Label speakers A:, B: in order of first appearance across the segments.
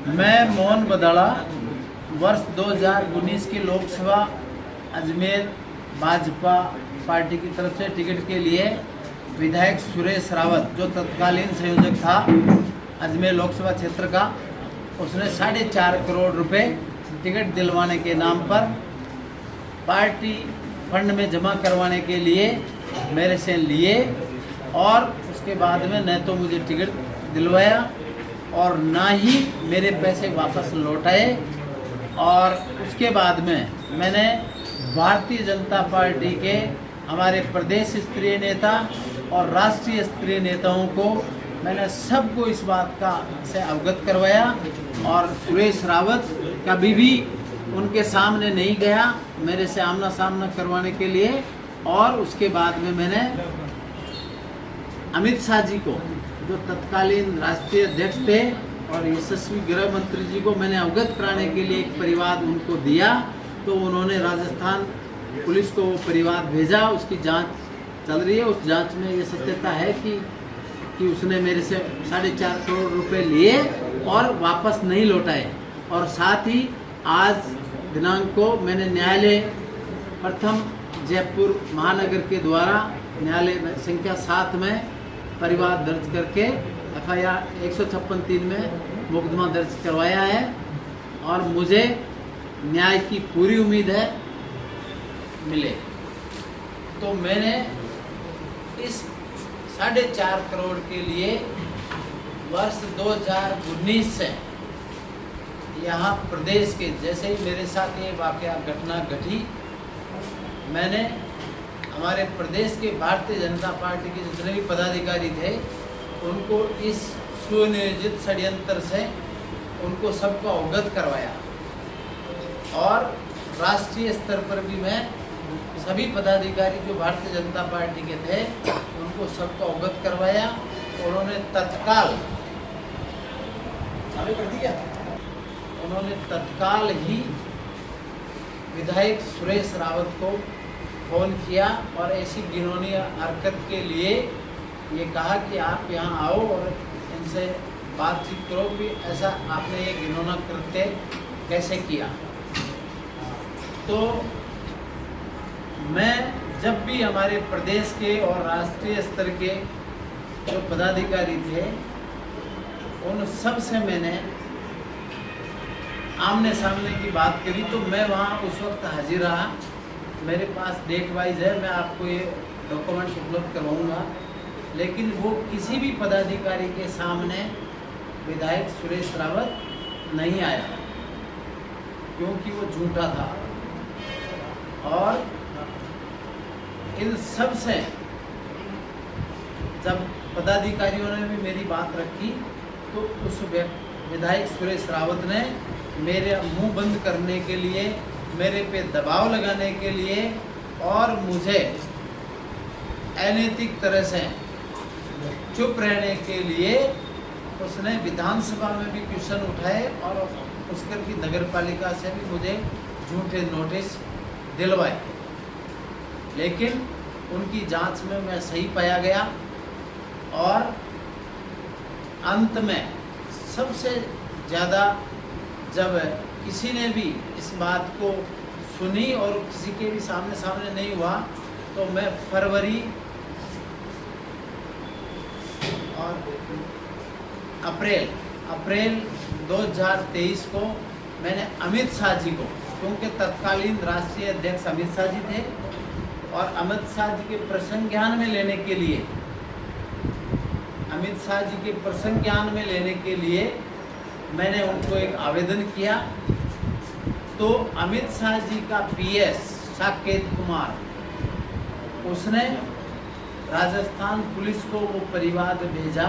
A: मैं मोहन बदाड़ा वर्ष 2019 की लोकसभा अजमेर भाजपा पार्टी की तरफ से टिकट के लिए विधायक सुरेश रावत जो तत्कालीन संयोजक था अजमेर लोकसभा क्षेत्र का, उसने 4.5 करोड़ रुपए टिकट दिलवाने के नाम पर पार्टी फंड में जमा करवाने के लिए मेरे से लिए और उसके बाद में न तो मुझे टिकट दिलवाया और ना ही मेरे पैसे वापस लौटाए। और उसके बाद में मैंने भारतीय जनता पार्टी के हमारे प्रदेश स्तरीय नेता और राष्ट्रीय स्तरीय नेताओं को मैंने सबको इस बात का से अवगत करवाया और सुरेश रावत कभी भी उनके सामने नहीं गया मेरे से आमना सामना करवाने के लिए। और उसके बाद में मैंने अमित शाह जी को जो तत्कालीन राष्ट्रीय अध्यक्ष थे और यशस्वी गृह मंत्री जी को मैंने अवगत कराने के लिए एक परिवाद उनको दिया, तो उन्होंने राजस्थान पुलिस को वो परिवाद भेजा। उसकी जांच चल रही है। उस जांच में ये सत्यता है कि उसने मेरे से 4.5 करोड़ रुपए लिए और वापस नहीं लौटाए। और साथ ही आज दिनांक को मैंने न्यायालय प्रथम जयपुर महानगर के द्वारा न्यायालय संख्या 7 में परिवाद दर्ज करके FIR 156(3) में मुकदमा दर्ज करवाया है और मुझे न्याय की पूरी उम्मीद है मिले। तो मैंने इस 4.5 करोड़ के लिए वर्ष 2019 से यहाँ प्रदेश के जैसे ही मेरे साथ ये वाकया घटना घटी, मैंने हमारे प्रदेश के भारतीय जनता पार्टी के जितने भी पदाधिकारी थे उनको इस सुनियोजित षड्यंत्र से उनको सबको अवगत करवाया। और राष्ट्रीय स्तर पर भी मैं सभी पदाधिकारी जो भारतीय जनता पार्टी के थे उनको सबको अवगत करवाया। उन्होंने तत्काल ही विधायक सुरेश रावत को फ़ोन किया और ऐसी घिनौनी हरकत के लिए ये कहा कि आप यहाँ आओ और इनसे बातचीत करो कि ऐसा आपने ये घिनौना कृत्य कैसे किया। तो मैं जब भी हमारे प्रदेश के और राष्ट्रीय स्तर के जो पदाधिकारी थे उन सब से मैंने आमने सामने की बात करी, तो मैं वहाँ उस वक्त हाजिर रहा। मेरे पास डेट वाइज है, मैं आपको ये डॉक्यूमेंट्स उपलब्ध करवाऊँगा। लेकिन वो किसी भी पदाधिकारी के सामने विधायक सुरेश रावत नहीं आया क्योंकि वो झूठा था। और इन सब से जब पदाधिकारियों ने भी मेरी बात रखी तो उस विधायक सुरेश रावत ने मेरे मुंह बंद करने के लिए, मेरे पे दबाव लगाने के लिए और मुझे अनैतिक तरह से चुप रहने के लिए उसने विधानसभा में भी क्वेश्चन उठाए और उसकर की नगर पालिका से भी मुझे झूठे नोटिस दिलवाए। लेकिन उनकी जांच में मैं सही पाया गया और अंत में सबसे ज़्यादा जब किसी ने भी इस बात को सुनी और किसी के भी सामने नहीं हुआ, तो मैं फरवरी और अप्रैल 2023 को मैंने अमित शाह जी को, क्योंकि तत्कालीन राष्ट्रीय अध्यक्ष अमित शाह जी थे और अमित शाह जी के प्रसंज्ञान में लेने के लिए मैंने उनको एक आवेदन किया। तो अमित शाह जी का PS साकेत कुमार, उसने राजस्थान पुलिस को वो परिवाद भेजा।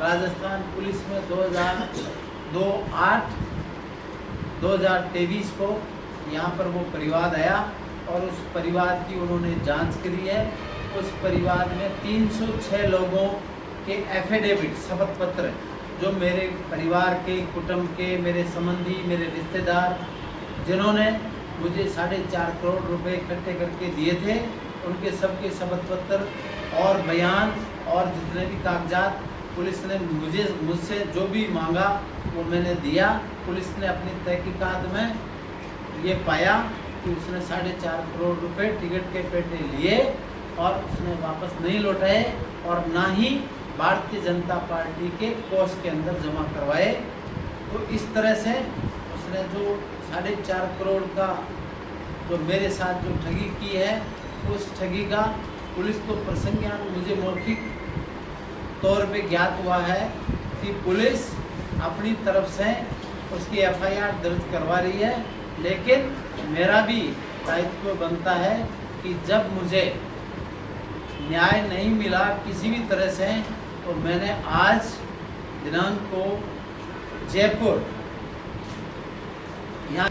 A: राजस्थान पुलिस में 2023 को यहाँ पर वो परिवाद आया और उस परिवाद की उन्होंने जांच करी है। उस परिवाद में 306 लोगों के एफिडेविट, शपथ पत्र, जो मेरे परिवार के, कुटुंब के, मेरे संबंधी, मेरे रिश्तेदार जिन्होंने मुझे 4.5 करोड़ रुपए इकट्ठे करके दिए थे, उनके सबके शपथ पत्र और बयान और जितने भी कागजात पुलिस ने मुझसे जो भी मांगा वो मैंने दिया। पुलिस ने अपनी तहकीकात में ये पाया कि उसने 4.5 करोड़ रुपए टिकट के पैसे लिए और उसने वापस नहीं लौटाए और ना ही भारतीय जनता पार्टी के कोष के अंदर जमा करवाए। तो इस तरह से उसने जो 4.5 करोड़ का जो मेरे साथ जो ठगी की है, उस ठगी का पुलिस को प्रसंज्ञान मुझे मौखिक तौर पे ज्ञात हुआ है कि पुलिस अपनी तरफ से उसकी FIR दर्ज करवा रही है। लेकिन मेरा भी दायित्व बनता है कि जब मुझे न्याय नहीं मिला किसी भी तरह से, तो मैंने आज दिनांक को जयपुर यहाँ